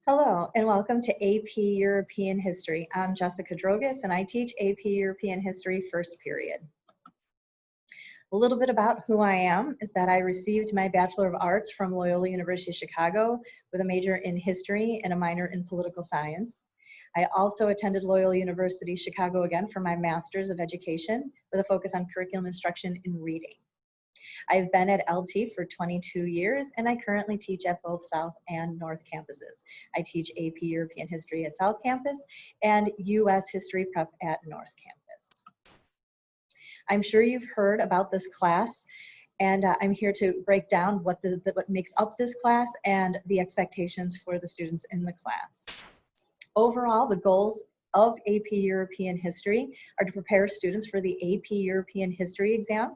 Hello and welcome to AP European History. I'm Jessica Drogos and I teach AP European History first period. A little bit about who I am is that I received my Bachelor of Arts from Loyola University of Chicago with a major in history and a minor in political science. I also attended Loyola University Chicago again for my Master's of Education with a focus on curriculum instruction in reading. I've been at LT for 22 years and I currently teach at both South and North campuses. I teach AP European History at South Campus and US History Prep at North Campus. I'm sure you've heard about this class and I'm here to break down what makes up this class and the expectations for the students in the class. Overall, the goals of AP European History are to prepare students for the AP European History exam,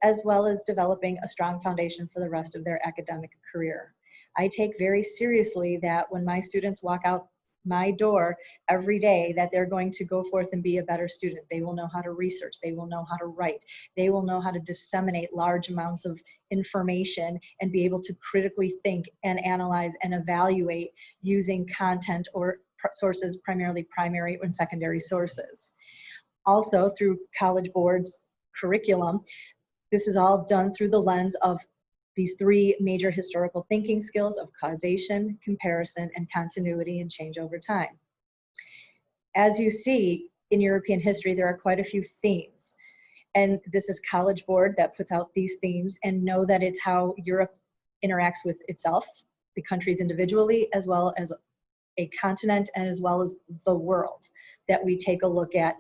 as well as developing a strong foundation for the rest of their academic career. I take very seriously that when my students walk out my door every day, that they're going to go forth and be a better student. They will know how to research, they will know how to write, they will know how to disseminate large amounts of information and be able to critically think and analyze and evaluate using content or sources, primarily primary and secondary sources. Also, through College Board's curriculum, this is all done through the lens of these three major historical thinking skills of causation, comparison, and continuity and change over time. As you see in European history, there are quite a few themes. And this is College Board that puts out these themes, and know that it's how Europe interacts with itself, the countries individually, as well as a continent and as well as the world that we take a look at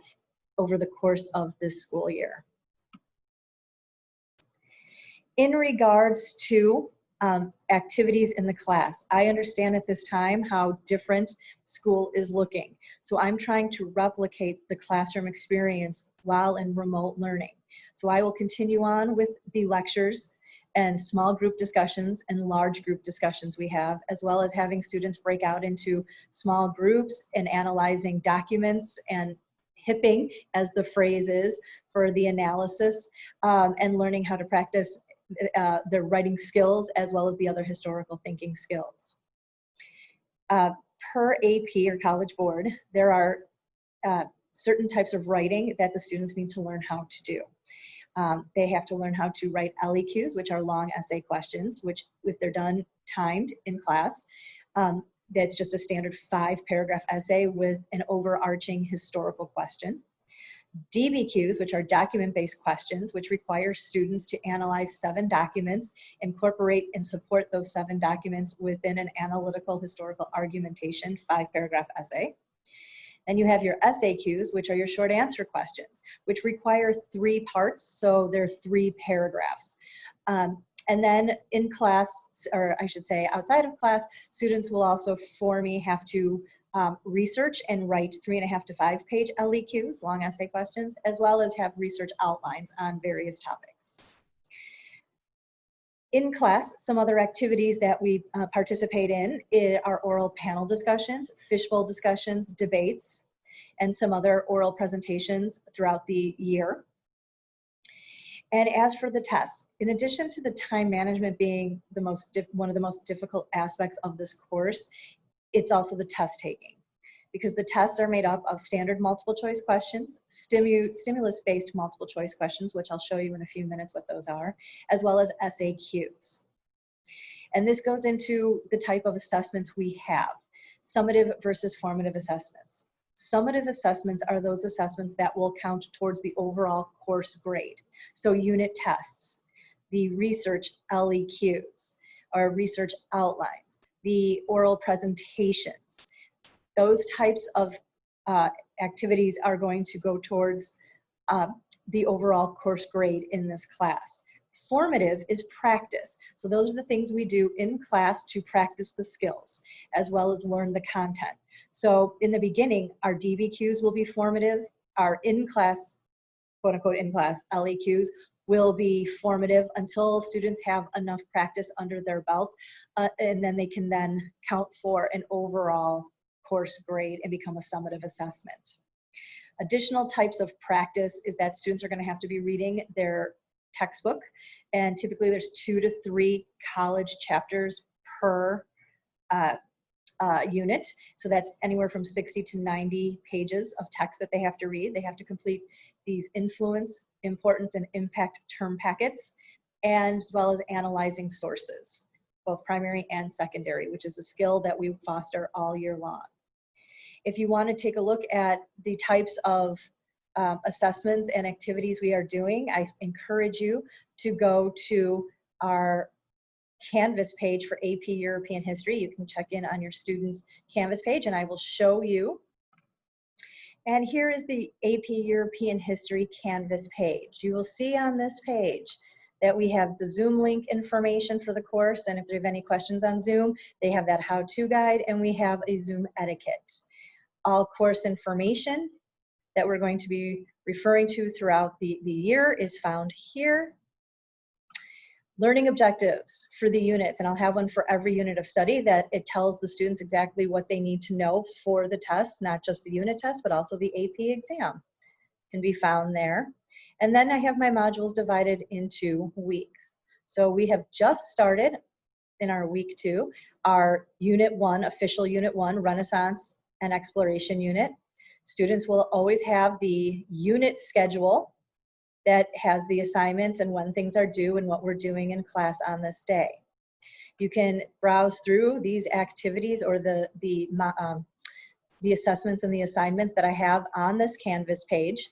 over the course of this school year. In regards to activities in the class, I understand at this time how different school is looking. So I'm trying to replicate the classroom experience while in remote learning. So I will continue on with the lectures and small group discussions and large group discussions we have, as well as having students break out into small groups and analyzing documents and hipping, as the phrase is, for the analysis, and learning how to practice their writing skills as well as the other historical thinking skills. Per AP or College Board, there are certain types of writing that the students need to learn how to do. They have to learn how to write LEQs, which are long essay questions, which if they're done timed in class, that's just a standard 5-paragraph essay with an overarching historical question. DBQs, which are document-based questions, which require students to analyze 7 documents, incorporate and support those 7 documents within an analytical historical argumentation 5-paragraph essay. Then you have your SAQs, which are your short answer questions, which require 3 parts, so they're 3 paragraphs. And then in class, or I should say outside of class, students will also, for me, have to research and write 3.5 to 5-page LEQs, long essay questions, as well as have research outlines on various topics. In class, some other activities that we participate in are oral panel discussions, fishbowl discussions, debates, and some other oral presentations throughout the year. And as for the tests, in addition to the time management being one of the most difficult aspects of this course, it's also the test taking, because the tests are made up of standard multiple choice questions, stimulus-based multiple choice questions, which I'll show you in a few minutes what those are, as well as SAQs. And this goes into the type of assessments we have, summative versus formative assessments. Summative assessments are those assessments that will count towards the overall course grade. So unit tests, the research LEQs, or research outlines, the oral presentations. Those types of activities are going to go towards the overall course grade in this class. Formative is practice. So those are the things we do in class to practice the skills, as well as learn the content. So in the beginning, our DBQs will be formative. Our in-class, quote-unquote in-class LEQs will be formative until students have enough practice under their belt, and then they can then count for an overall course grade and become a summative assessment. Additional types of practice is that students are going to have to be reading their textbook, and typically there's 2 to 3 college chapters per unit. So that's anywhere from 60 to 90 pages of text that they have to read. They have to complete these influence, importance, and impact term packets, and as well as analyzing sources, both primary and secondary, which is a skill that we foster all year long. If you want to take a look at the types of assessments and activities we are doing, I encourage you to go to our Canvas page for AP European History. You can check in on your students' Canvas page and I will show you. And here is the AP European History Canvas page. You will see on this page that we have the Zoom link information for the course, and if they have any questions on Zoom, they have that how-to guide, and we have a Zoom etiquette. All course information that we're going to be referring to throughout the year is found here. Learning objectives for the units, and I'll have one for every unit of study that it tells the students exactly what they need to know for the test, not just the unit test, but also the AP exam can be found there. And then I have my modules divided into weeks. So we have just started in our week 2, our unit 1, official unit 1, Renaissance and Exploration unit. Students will always have the unit schedule that has the assignments and when things are due and what we're doing in class on this day. You can browse through these activities or the assessments and the assignments that I have on this Canvas page,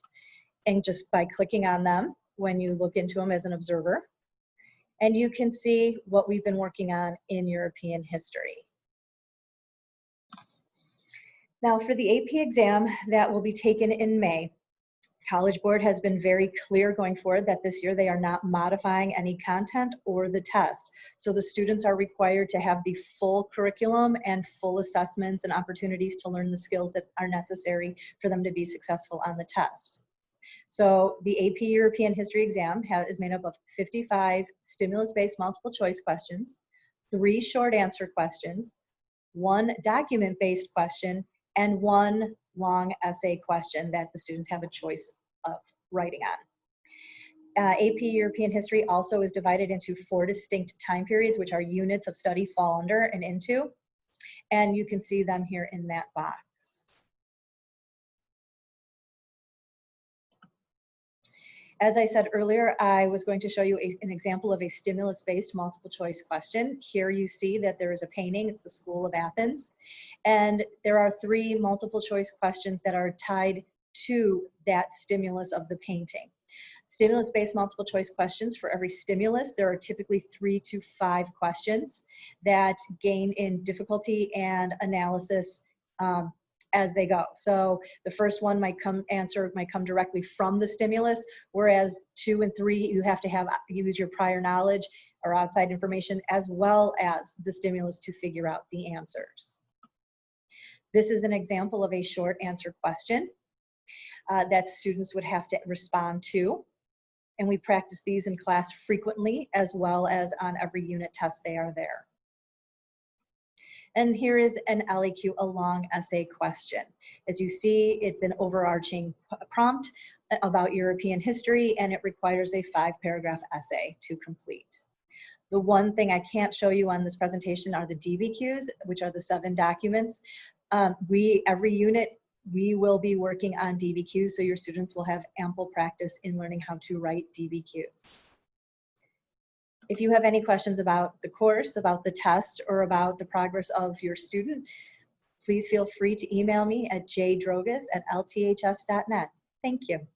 and just by clicking on them when you look into them as an observer. And you can see what we've been working on in European history. Now for the AP exam that will be taken in May, College Board has been very clear going forward that this year they are not modifying any content or the test. So the students are required to have the full curriculum and full assessments and opportunities to learn the skills that are necessary for them to be successful on the test. So the AP European History exam is made up of 55 stimulus-based multiple choice questions, 3 short answer questions, 1 document-based question, and 1 long essay question that the students have a choice of writing on. AP European History also is divided into 4 distinct time periods, which our units of study fall under and into, and you can see them here in that box. As I said earlier, I was going to show you an example of a stimulus-based multiple choice question. Here you see that there is a painting, it's the School of Athens, and there are 3 multiple choice questions that are tied to that stimulus of the painting. Stimulus-based multiple choice questions, for every stimulus, there are typically 3 to 5 questions that gain in difficulty and analysis as they go. So the first one might come directly from the stimulus, whereas 2 and 3, you have to use your prior knowledge or outside information as well as the stimulus to figure out the answers. This is an example of a short answer question that students would have to respond to. And we practice these in class frequently as well as on every unit test they are there. And here is an LEQ, a long essay question. As you see, it's an overarching prompt about European history, and it requires a 5-paragraph essay to complete. The one thing I can't show you on this presentation are the DBQs, which are the 7 documents. Every unit, we will be working on DBQs, so your students will have ample practice in learning how to write DBQs. If you have any questions about the course, about the test, or about the progress of your student, please feel free to email me at jdrogos@lths.net. Thank you.